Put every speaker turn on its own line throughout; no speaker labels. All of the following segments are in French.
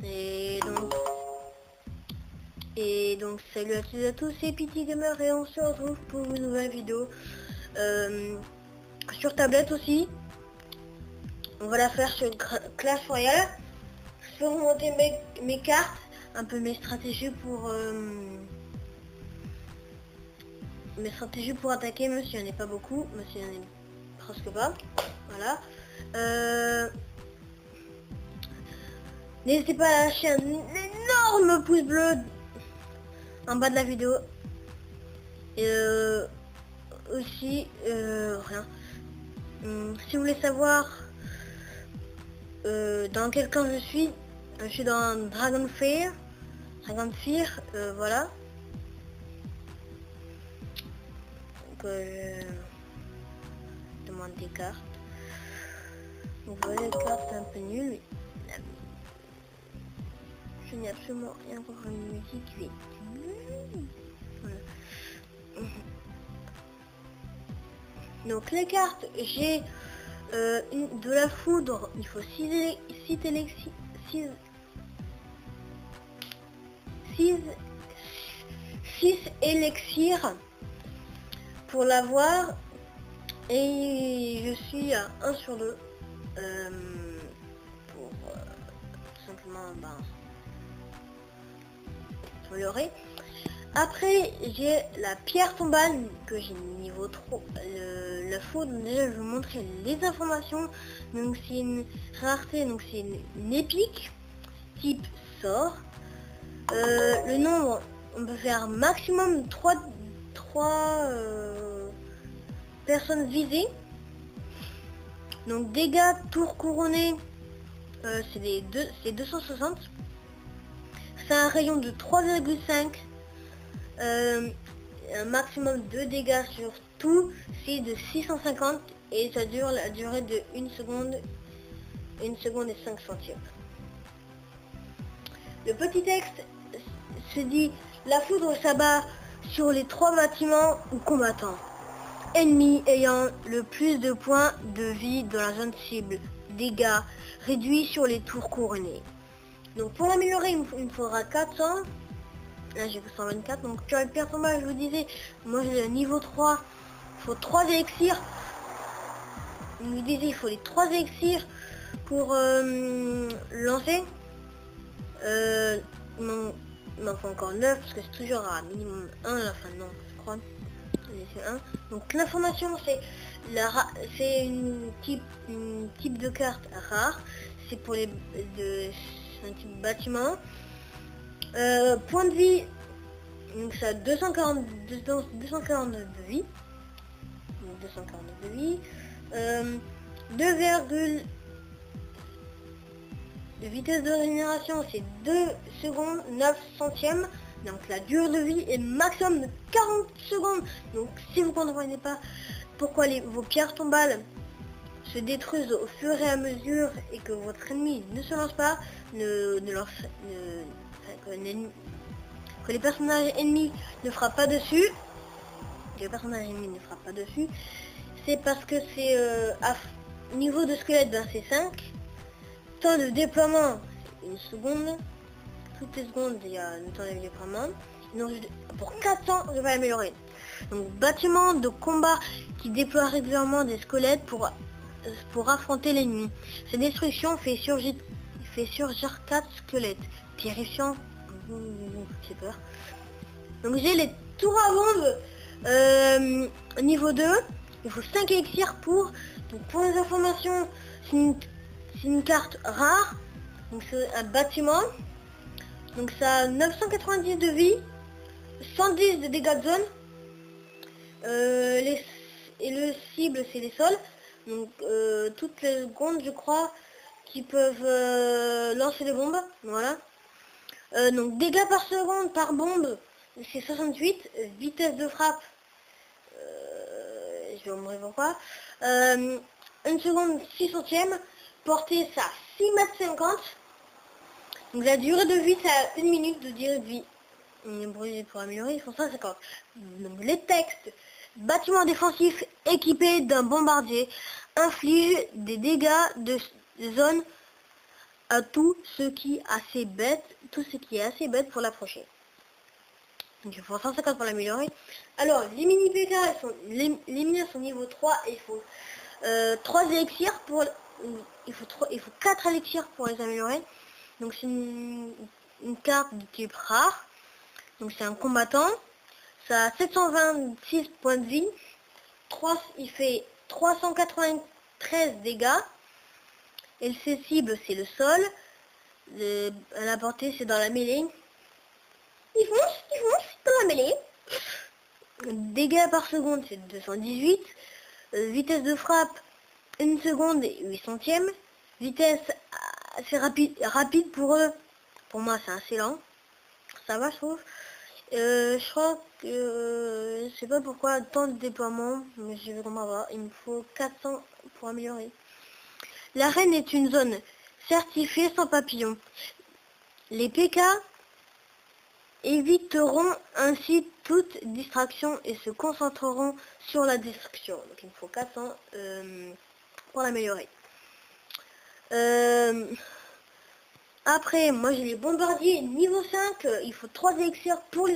Et donc salut à toutes et à tous, c'est Petit Gamer et on se retrouve pour une nouvelle vidéo sur tablette aussi. On va la faire sur Clash Royale. Je vais vous montrer mes cartes, un peu mes stratégies pour attaquer, même s'il n'y en a pas beaucoup, mais s'il n'y en a presque pas. Voilà. N'hésitez pas à lâcher un énorme pouce bleu en bas de la vidéo. Et aussi, rien. Si vous voulez savoir dans quel camp je suis dans Dragon Fear, voilà. Donc je demande des cartes. Donc voilà, les cartes c'est un peu nul. Je n'ai absolument rien pour une musique vite. Voilà. Donc les cartes, j'ai de la foudre, il faut 6 élixirs pour l'avoir, et je suis à 1 sur 2 pour tout simplement améliorer. Après j'ai la pierre tombale que j'ai niveau 3, la foudre. Déjà je vais vous montrer les informations. Donc c'est une rareté, donc c'est une épique type sort. Le nombre, on peut faire maximum 3 personnes visées. Donc dégâts tour couronné, c'est 260. C'est un rayon de 3,5. Un maximum de dégâts sur tout, c'est de 650 et ça dure la durée de 1 seconde et 5 centièmes. Le petit texte se dit: la foudre s'abat sur les 3 bâtiments ou combattants ennemis ayant le plus de points de vie dans la zone cible. Dégâts réduits sur les tours couronnées. Donc pour l'améliorer, il me faudra 400. Là j'ai 124. Donc sur la pierre tombale, je vous disais, moi j'ai le niveau 3, il faut 3 élixirs. Je vous disais, il faut les 3 élixirs pour lancer. Il m'en faut encore 9 parce que c'est toujours à minimum 1 à la fin, non je crois. C'est 1. Donc l'information, c'est une type de carte rare. C'est pour un type bâtiment. Point de vie, donc ça a 242 de vie. 242 de vie. 2, de vitesse de régénération, c'est 2 secondes 9 centièmes. Donc la durée de vie est maximum de 40 secondes. Donc si vous ne comprenez pas pourquoi vos pierres tombales se détruisent au fur et à mesure et que votre ennemi ne se lance pas, que les personnages ennemis ne frappent pas dessus, c'est parce que c'est niveau de squelette, c'est 5. Temps de déploiement, c'est 1 seconde. Toutes les secondes il y a le temps de déploiement. Donc pour 400 je vais l'améliorer. Donc bâtiment de combat qui déploie régulièrement des squelettes pour affronter l'ennemi. Cette destruction fait surgir 4 squelettes terrifiants. J'ai peur. Donc j'ai les tours à bombe niveau 2. Il faut 5 élixirs pour. Donc pour les informations, c'est une carte rare. Donc c'est un bâtiment. Donc ça a 990 de vie, 110 de dégâts de zone. Et le cible c'est les sols. Donc toutes les secondes je crois qui peuvent lancer des bombes. Voilà. Donc dégâts par seconde par bombe c'est 68. Vitesse de frappe, je vais vous montrer pourquoi. 1 seconde 6 centièmes. Portée ça 6,50 m. Donc la durée de vie, c'est à 1 minute de durée de vie. Pour améliorer, ils font 150. Donc les textes: bâtiment défensif équipé d'un bombardier inflige des dégâts de zone à tout ce qui est assez bête, pour l'approcher. Donc il faut 150 pour l'améliorer. Alors les mini PK, les minions sont niveau 3 et il faut 3 élixirs pour... Il faut 4 élixirs pour les améliorer. Donc c'est une carte de type rare. Donc c'est un combattant. Ça a 726 points de vie. Il fait 393 dégâts. Et ses cibles c'est le sol. À la portée c'est dans la mêlée. Il fonce dans la mêlée. Dégâts par seconde c'est 218. Vitesse de frappe 1 seconde et 8 centièmes. Vitesse c'est rapide pour eux. Pour moi c'est assez lent. Ça va je trouve. Je crois que je sais pas pourquoi tant de déploiement, mais je vais vraiment voir. Il me faut 400 pour améliorer. L'arène est une zone certifiée sans papillons. Les PK éviteront ainsi toute distraction et se concentreront sur la destruction. Donc il me faut 400 pour l'améliorer. Après, moi j'ai les bombardiers niveau 5, il faut 3 élixirs pour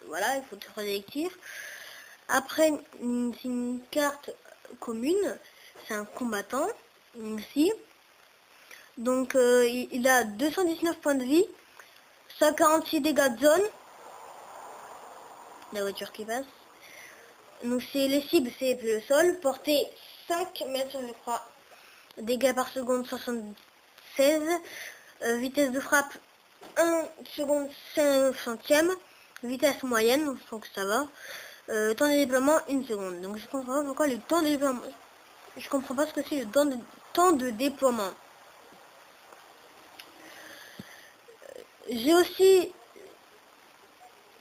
voilà, il faut 3 élixirs. Après, c'est une carte commune, c'est un combattant aussi. Donc il a 219 points de vie, 146 dégâts de zone. La voiture qui passe. Donc c'est les cibles, c'est le sol, portée 5 mètres je crois. Dégâts par seconde 76, vitesse de frappe 1 seconde 5 centièmes, vitesse moyenne, donc ça va. Temps de déploiement 1 seconde. Donc je comprends pas pourquoi le temps de déploiement. Je comprends pas ce que c'est le temps de déploiement. J'ai aussi,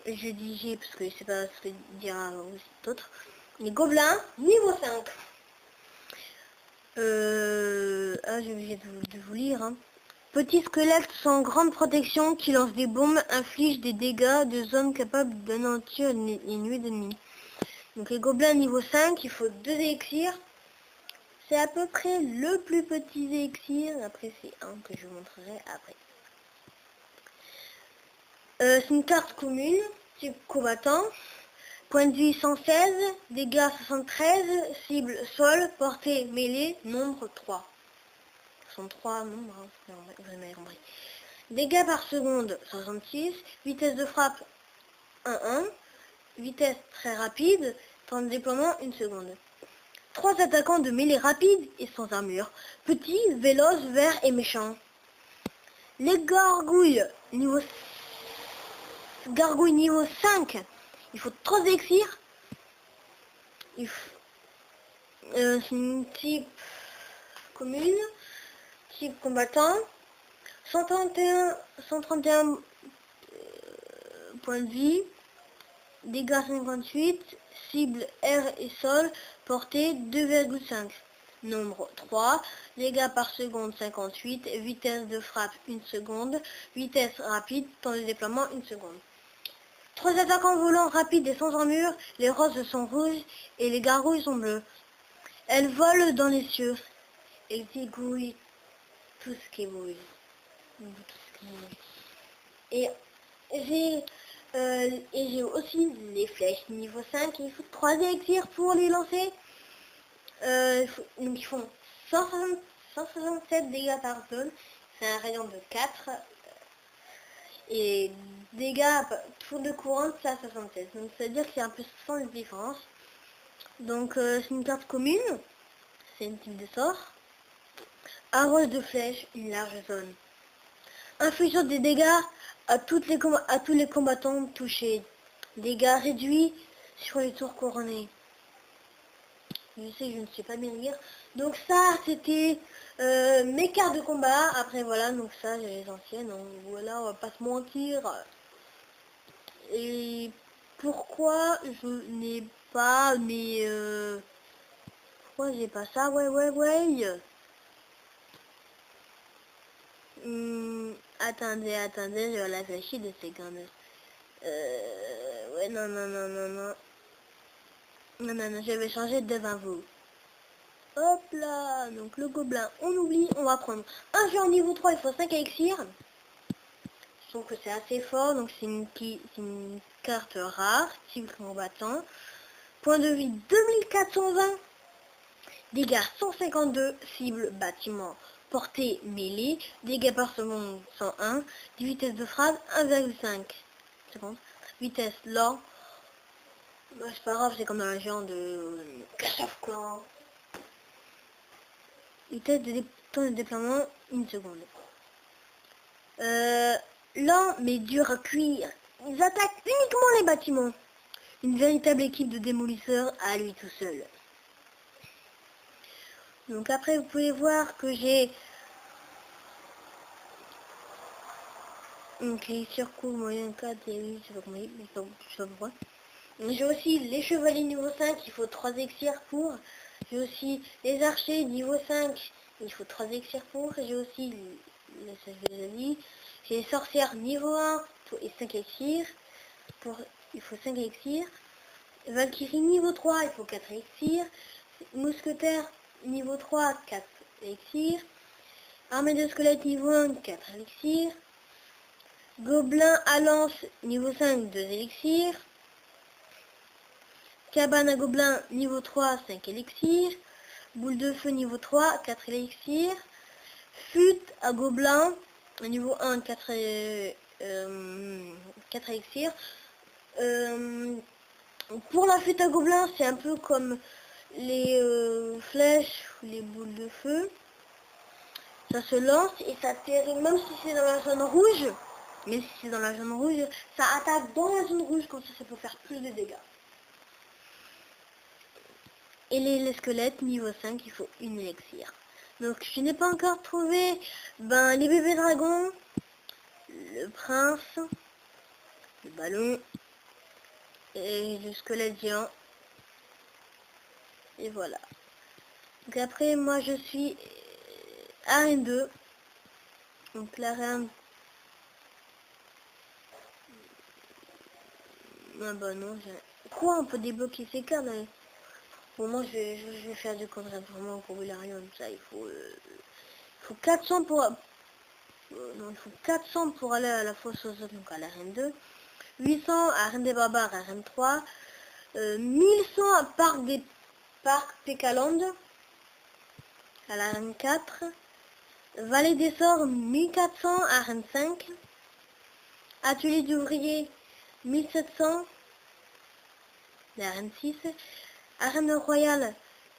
je dis j'ai parce que je sais pas ce que dire aussi d'autres. Les gobelins niveau 5. J'ai oublié de vous lire. Hein. Petit squelette sans grande protection qui lance des bombes, inflige des dégâts de zone capable d'anéantir les nuées d'ennemis. Donc les gobelins niveau 5, il faut 2 élixirs. C'est à peu près le plus petit élixir. Après c'est un que je vous montrerai après. C'est une carte commune, type combattant. Point de vie 116, dégâts 73, cible sol, portée mêlée, nombre 3. Ce sont 3 nombres, hein, vous avez compris. Dégâts par seconde 66, vitesse de frappe 1-1, vitesse très rapide, temps de déploiement 1 seconde. 3 attaquants de mêlée rapide et sans armure, petits, véloces, verts et méchants. Les gargouilles niveau 5, il faut 3 élixirs. C'est une type commune, type combattant, 131 points de vie, dégâts 58, cible air et sol, portée 2,5, nombre 3, dégâts par seconde 58, vitesse de frappe 1 seconde, vitesse rapide, temps de déploiement 1 seconde. 3 attaquants volants rapides et sans armure, les roses sont rouges et les gargouilles sont bleues. Elles volent dans les cieux. Elles égouillent tout ce qui bouge. Et j'ai aussi les flèches niveau 5. Il faut 3 élixirs pour les lancer. Donc ils font 167 dégâts par zone. C'est un rayon de 4. Et dégâts tour de courant, c'est à 76. Donc ça veut dire qu'il y a un peu sans différence. Donc c'est une carte commune. C'est une type de sort. Arrose de flèches, une large zone. Infligeant des dégâts à tous les combattants touchés. Dégâts réduits sur les tours couronnés. Je sais, je ne sais pas bien lire. Donc ça, c'était mes cartes de combat. Après voilà, donc ça, j'ai les anciennes. Donc, voilà, on va pas se mentir. Et pourquoi je n'ai pas mes... pourquoi j'ai pas ça? Ouais. Attendez, je vais réfléchir de secondes. Ouais, non, je vais changer devant vous. Hop là, donc le gobelin, on oublie, on va prendre un jeu en niveau 3, il faut 5 élixirs. Je trouve que c'est assez fort, donc c'est une carte rare, cible combattant. Point de vie 2420, dégâts 152, cible bâtiment, portée mêlée, dégâts par seconde 101, vitesse de phrase 1,5 secondes, vitesse lent, bah, c'est pas grave, c'est comme dans la géant de Clash of Clans. Vitesse de temps de déploiement 1 seconde. Lent mais dur à cuire. Ils attaquent uniquement les bâtiments. Une véritable équipe de démolisseurs à lui tout seul. Donc après vous pouvez voir que j'ai donc les circuits moyen 4 et 8, je sais pas comment il je sais pas pourquoi. J'ai aussi les chevaliers niveau 5, il faut 3 élixirs pour. J'ai aussi les archers niveau 5, il faut 3 élixirs pour. J'ai aussi j'ai les sorcières niveau 1 et 5 élixirs. Il faut 5 élixirs. Valkyrie niveau 3, il faut 4 élixirs. Mousquetaire niveau 3, 4 élixirs. Armée de squelettes niveau 1, 4 élixirs. Gobelin à lance niveau 5, 2 élixirs. Cabane à gobelin niveau 3, 5 élixirs. Boule de feu niveau 3, 4 élixirs. Fut à gobelin niveau 1, 4 élixirs. Pour la fute à gobelin, c'est un peu comme les flèches ou les boules de feu. Ça se lance et ça atterrit, même si c'est dans la zone rouge. Mais si c'est dans la zone rouge, ça attaque dans la zone rouge, comme ça peut faire plus de dégâts. Et les squelettes niveau 5, il faut une élixir. Donc je n'ai pas encore trouvé les bébés dragons, le prince, le ballon et le squelette géant. Et voilà. Donc après moi je suis arène 2. Donc l'arène... Ah bah non, quoi on peut débloquer ces cartes là. Bon, moi je vais faire du contre-vraiment pour Willarion, ça il faut 400 pour non, il faut 400 pour aller à la fosse aux autres, donc à l'arène 2, 800 à Arène des barbares, arène 3, 1100 à Parc Pécaland à l'arène 4, Vallée des Sorts 1400 à arène 5, Atelier d'ouvriers 1700 l'arène 6, Arène royale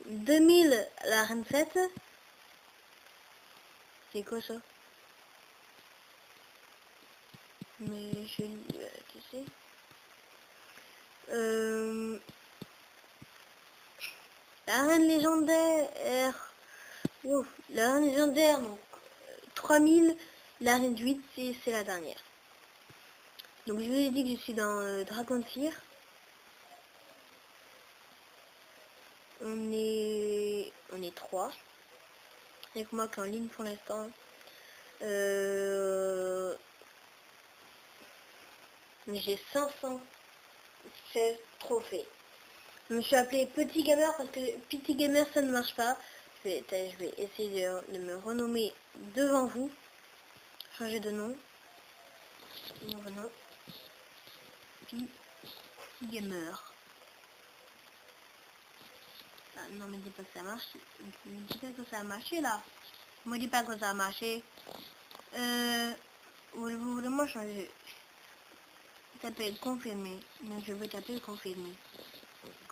2000 l'arène 7. C'est quoi ça? Mais je tu sais. L'arène légendaire. Ouf, l'arène légendaire, donc 3000, l'arène 8, c'est la dernière. Donc je vous ai dit que je suis dans Dragon Fear. On est 3. Avec moi qui est en ligne pour l'instant. J'ai 516 trophées. Je me suis appelé Petit Gamer parce que Petit Gamer ça ne marche pas. Je vais essayer de me renommer devant vous. Changer de nom. Nouveau nom. Petit Gamer. Ah, non mais dis pas que ça marche. Dis pas que ça a marché là. Me dis pas que ça a marché. Vous voulez moi changer? T'appelles confirmer. Donc je vais taper confirmer.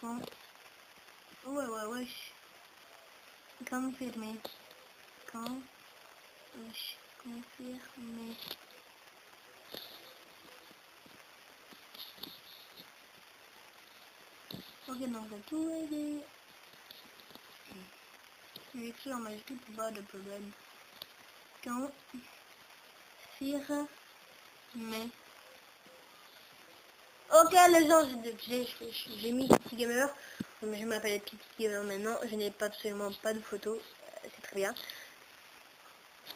Ouais. Confirmer. Confirmer. Ok, donc j'ai tout aidé. J'ai écrit en majuscule pour pas de problème. Confirmer. Ok les gens, j'ai mis Petit Gamer. Donc je m'appelle Petit Gamer maintenant. Je n'ai absolument pas de photo. C'est très bien.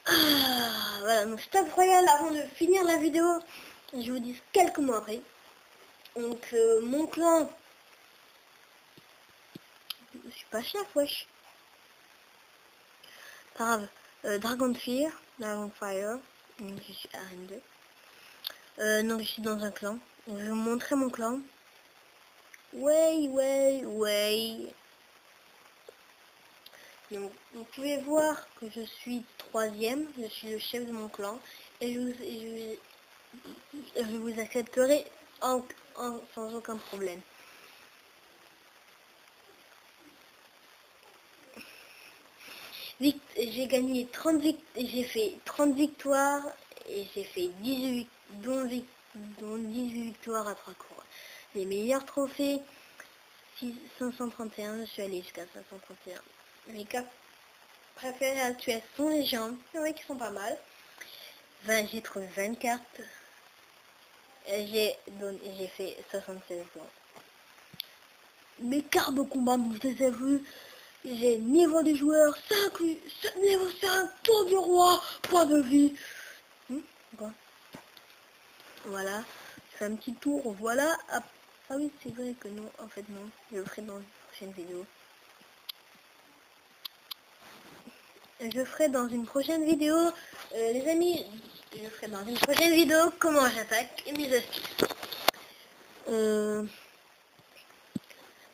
Voilà, donc stop royal avant de finir la vidéo. Je vous dis quelques mots après. Donc mon clan. Je suis pas chef, wesh. Pas grave. Dragonfire. Dragonfire. Donc, je suis RN2. Donc je suis dans un clan. Je vais vous montrer mon clan. Ouais. Donc vous pouvez voir que je suis 3e. Je suis le chef de mon clan. Et je vous accepterai sans aucun problème. J'ai gagné 30 j'ai fait 30 victoires et j'ai fait 18 dont 18 victoires à 3 cours. Les meilleurs trophées 531, je suis allée jusqu'à 531. Mes cartes préférées actuelles sont les gens, il y en a qui sont pas mal. J'ai trouvé 20 cartes. J'ai fait 76 blancs. Mes cartes de combat, vous les avez vues. J'ai niveau du joueur 5, niveau 5, tour du roi, point de vie. Bon. Voilà, je fais un petit tour, voilà. Ah oui, c'est vrai que non, en fait non, je le ferai dans une prochaine vidéo. Les amis, je ferai dans une prochaine vidéo comment j'attaque et mes astuces.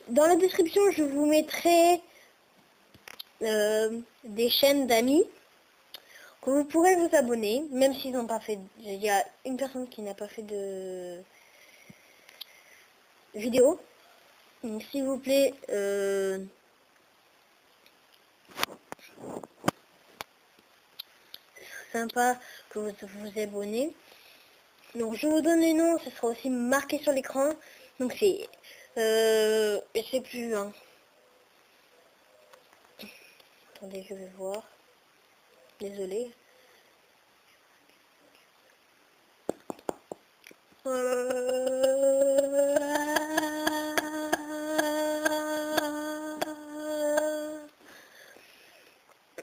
Dans la description, je vous mettrai des chaînes d'amis que vous pourrez vous abonner, même s'ils n'ont pas fait. Il y a une personne qui n'a pas fait de vidéo. Donc s'il vous plaît, sympa que vous vous abonnez. Donc je vous donne les noms, ça sera aussi marqué sur l'écran. Donc c'est je sais plus hein. Attendez, je vais voir. Désolé.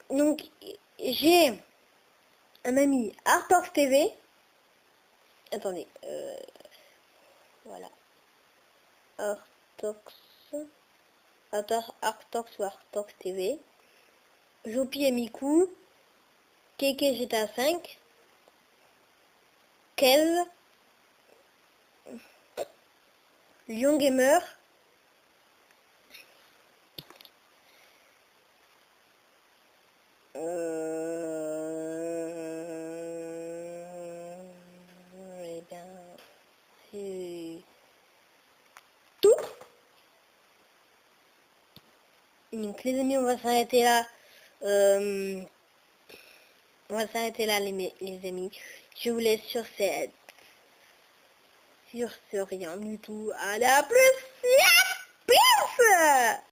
Donc j'ai un ami Artox TV. Attendez, voilà. Artox ou Artox TV. Jopi et Miku. Keke GTA 5. Kev. Lion Gamer. Eh bien, c'est tout. Donc les amis, on va s'arrêter là. On va s'arrêter là les amis. Je vous laisse sur ce rien du tout. Allez, à plus. Peace.